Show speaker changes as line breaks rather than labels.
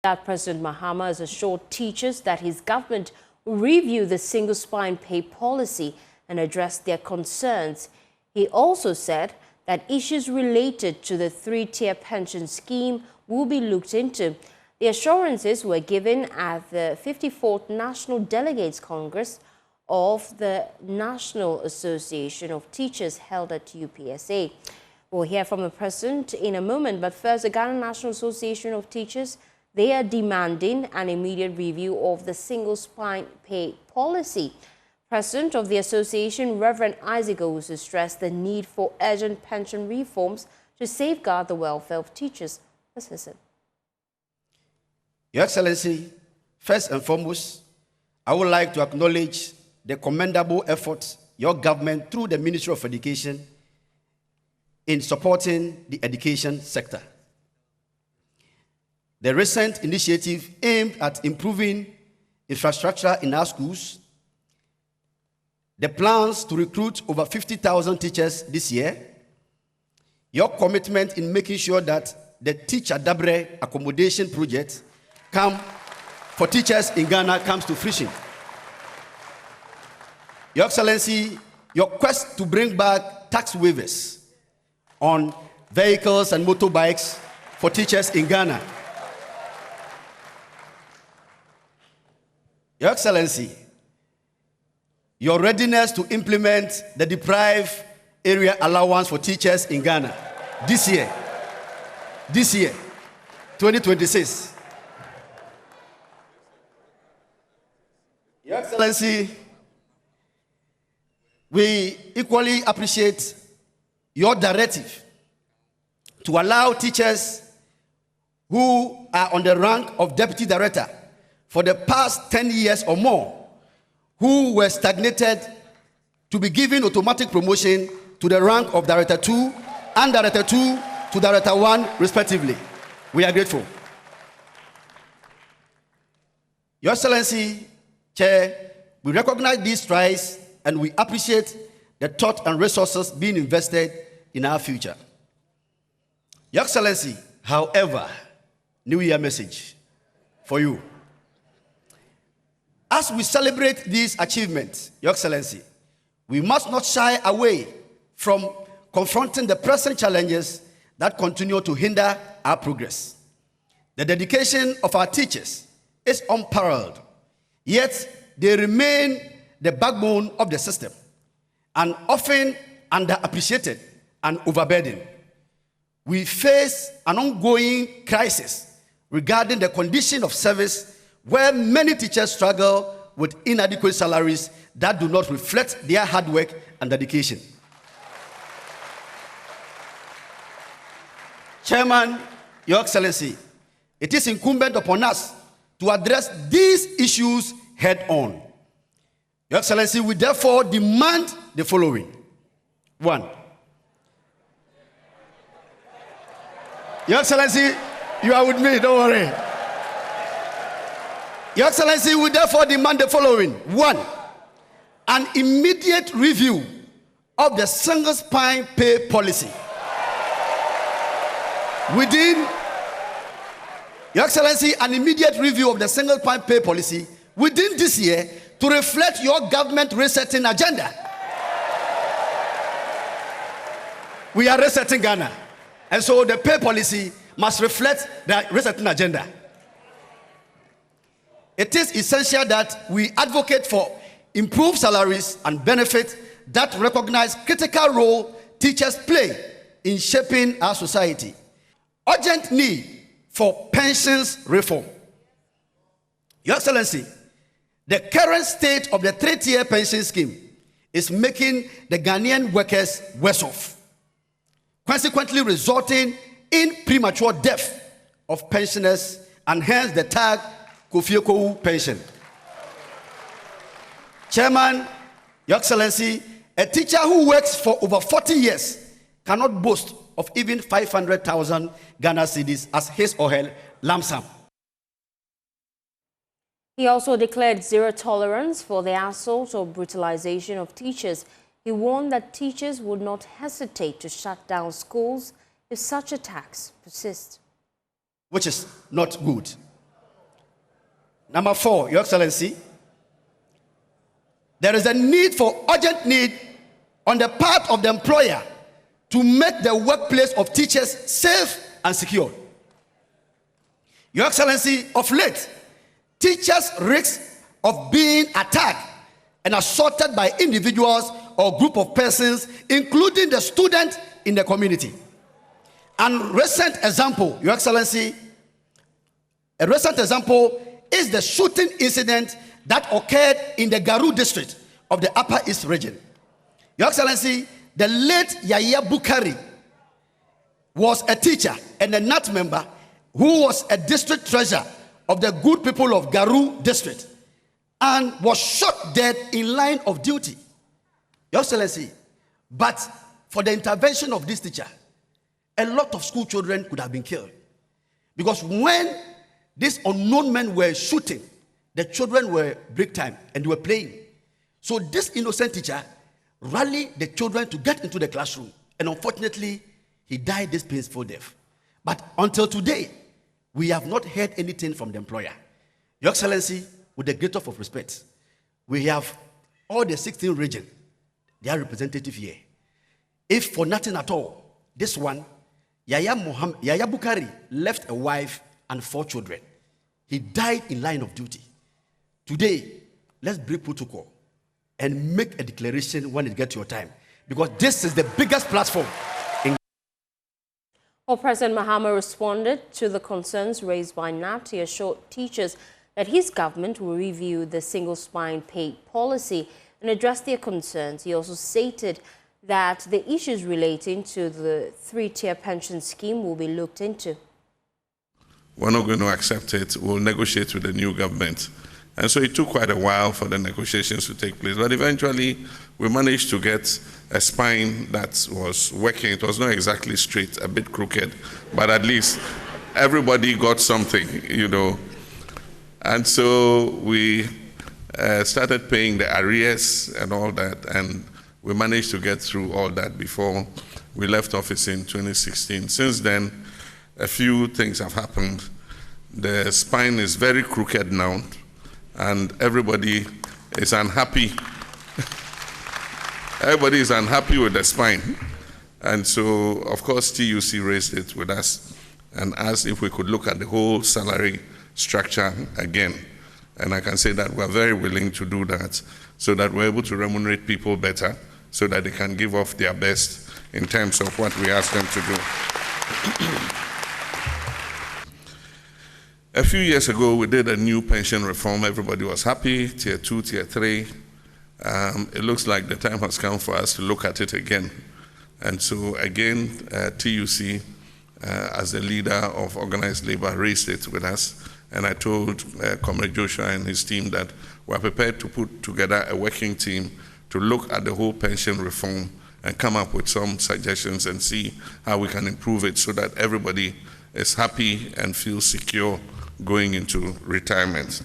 That President Mahama has assured teachers that his government will review the single spine pay policy and address their concerns. He also said that issues related to the three-tier pension scheme will be looked into. The assurances were given at the 54th National Delegates Congress of the National Association of Teachers held at UPSA. We'll hear from the president in a moment, but first, the Ghana National Association of Teachers, they are demanding an immediate review of the single spine pay policy. President of the association, Reverend Isaac Owusu, stressed the need for urgent pension reforms to safeguard the welfare of teachers. Let's listen.
Your Excellency, first and foremost, I would like to acknowledge the commendable efforts your government through the Ministry of Education in supporting the education sector. The recent initiative aimed at improving infrastructure in our schools, the plans to recruit over 50,000 teachers this year, your commitment in making sure that the Teacher Dabre accommodation project for teachers in Ghana comes to fruition. Your Excellency, your quest to bring back tax waivers on vehicles and motorbikes for teachers in Ghana. Your Excellency, your readiness to implement the deprived area allowance for teachers in Ghana this year, 2026. Your Excellency, we equally appreciate your directive to allow teachers who are on the rank of deputy director for the past 10 years or more, who were stagnated, to be given automatic promotion to the rank of Director 2 and Director 2 to Director 1, respectively. We are grateful. Your Excellency, Chair, we recognize these strides and we appreciate the thought and resources being invested in our future. Your Excellency, however, New Year message for you. As we celebrate these achievements, Your Excellency, we must not shy away from confronting the present challenges that continue to hinder our progress. The dedication of our teachers is unparalleled, yet they remain the backbone of the system and often underappreciated and overburdened. We face an ongoing crisis regarding the condition of service where many teachers struggle with inadequate salaries that do not reflect their hard work and dedication. Chairman, Your Excellency, it is incumbent upon us to address these issues head on. Your Excellency, we therefore demand the following. 1. Your Excellency, you are with me, don't worry. Your Excellency, we therefore demand the following. 1. An immediate review of the single spine pay policy. Your Excellency, an immediate review of the single spine pay policy within this year to reflect your government resetting agenda. We are resetting Ghana, and so the pay policy must reflect the resetting agenda. It is essential that we advocate for improved salaries and benefits that recognize critical role teachers play in shaping our society. Urgent need for pensions reform. Your Excellency, the current state of the three-tier pension scheme is making the Ghanaian workers worse off, consequently resulting in premature death of pensioners and hence the tag Kofieko pension. Chairman, Your Excellency, a teacher who works for over 40 years cannot boast of even 500,000 Ghana cedis as his or her lump sum.
He also declared zero tolerance for the assault or brutalization of teachers. He warned that teachers would not hesitate to shut down schools if such attacks persist.
Which is not good. Number 4, Your Excellency, there is a need for urgent need on the part of the employer to make the workplace of teachers safe and secure. Your Excellency, of late, teachers risk of being attacked and assaulted by individuals or group of persons, including the student in the community. And recent example, Your Excellency, a recent example is the shooting incident that occurred in the Garu district of the Upper East region. Your Excellency, the late Yaya Bukari was a teacher and a NAT member who was a district treasurer of the good people of Garu district and was shot dead in line of duty. Your Excellency, but for the intervention of this teacher, a lot of school children could have been killed. Because when these unknown men were shooting, the children were break time and they were playing. So this innocent teacher rallied the children to get into the classroom. And unfortunately, he died this painful death. But until today, we have not heard anything from the employer. Your Excellency, with the greatest of respect, we have all the 16 regions, their representative here. If for nothing at all, this one, Yaya Bukari left a wife and 4 children. He died in line of duty. Today, let's break protocol and make a declaration when it gets your time, because this is the biggest platform.
Well, President Mahama responded to the concerns raised by GNAT. He assured teachers that his government will review the single spine pay policy and address their concerns. He also stated that the issues relating to the 3-tier pension scheme will be looked into.
We're not going to accept it. We'll negotiate with the new government. And so it took quite a while for the negotiations to take place. But eventually, we managed to get a spine that was working. It was not exactly straight, a bit crooked, but at least everybody got something, you know. And so we started paying the arrears and all that, and we managed to get through all that before we left office in 2016. Since then, a few things have happened. The spine is very crooked now, and everybody is unhappy. Everybody is unhappy with the spine. And so, of course, TUC raised it with us and asked if we could look at the whole salary structure again. And I can say that we're very willing to do that so that we're able to remunerate people better, so that they can give off their best in terms of what we ask them to do. A few years ago, we did a new pension reform. Everybody was happy, tier 2, tier 3. It looks like the time has come for us to look at it again. And so again, TUC, as the leader of organized labor, raised it with us. And I told Comrade Joshua and his team that we're prepared to put together a working team to look at the whole pension reform and come up with some suggestions and see how we can improve it so that everybody is happy and feels secure going into retirement.